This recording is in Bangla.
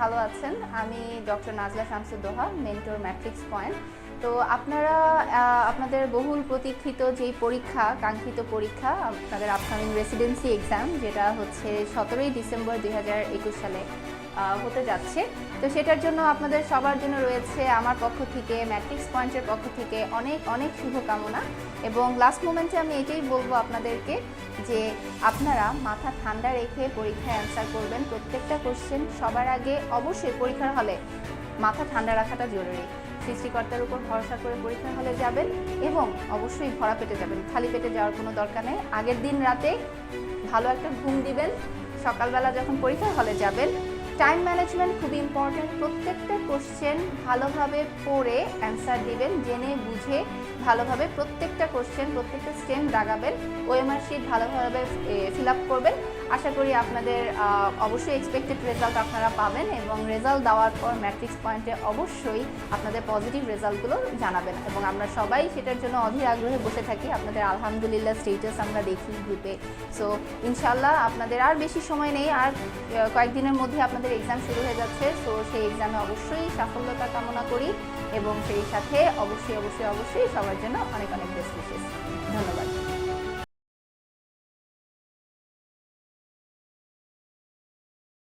ভালো আছেন। আমি doctor Nazla Shamsuddoha, mentor matrix point. তো আপনারা আপনাদের বহুল প্রতীক্ষিত যেই পরীক্ষা, কাঙ্ক্ষিত পরীক্ষা, আপনাদের আপকামিং রেসিডেন্সি এক্সাম, যেটা হচ্ছে 17ই ডিসেম্বর 2021 সালে হতে যাচ্ছে। তো সেটার জন্য আপনাদের সবার জন্য রয়েছে আমার পক্ষ থেকে, ম্যাট্রিক্স পয়েন্টের পক্ষ থেকে অনেক অনেক শুভকামনা। এবং লাস্ট মোমেন্টে আমি এটাই বলবো আপনাদেরকে যে আপনারা মাথা ঠান্ডা রেখে পরীক্ষায় অ্যান্সার করবেন। প্রত্যেকটা কোশ্চেন সবার আগে অবশ্যই পরীক্ষার হলে মাথা ঠান্ডা রাখাটা জরুরি। সৃষ্টিকর্তার উপর ভরসা করে পরীক্ষার হলে যাবেন এবং অবশ্যই ভরা পেটে যাবেন, খালি পেটে যাওয়ার কোনো দরকার নেই। আগের দিন রাতে ভালো একটা ঘুম দিবেন, সকালবেলা যখন পরীক্ষার হলে যাবেন। টাইম ম্যানেজমেন্ট খুব ইম্পর্ট্যান্ট। প্রত্যেকটা কোশ্চেন ভালোভাবে পড়ে অ্যান্সার দিবেন, জেনে বুঝে ভালোভাবে প্রত্যেকটা কোশ্চেন, প্রত্যেকটা স্টেম দাগাবেন। ওএমআর শিট ভালোভাবে ফিল আপ করবেন। আশা করি আপনাদের অবশ্যই এক্সপেক্টেড রেজাল্ট আপনারা পাবেন এবং রেজাল্ট দেওয়ার পর ম্যাট্রিক্স পয়েন্টে অবশ্যই আপনাদের পজিটিভ রেজাল্টগুলো জানাবেন এবং আমরা সবাই সেটার জন্য অধীর আগ্রহে বসে থাকি। আপনাদের আলহামদুলিল্লাহ স্টেটাস আমরা দেখি গ্রুপে। সো ইনশাল্লাহ আপনাদের আর বেশি সময় নেই, আর কয়েকদিনের মধ্যে আপনাদের এক্সাম শুরু হয়ে যাচ্ছে। সো সেই এক্সামে অবশ্যই সাফল্যতা কামনা করি এবং সেই সাথে অবশ্যই অবশ্যই অবশ্যই সবার জন্য অনেক অনেক বেস্ট উইশেস। ধন্যবাদ।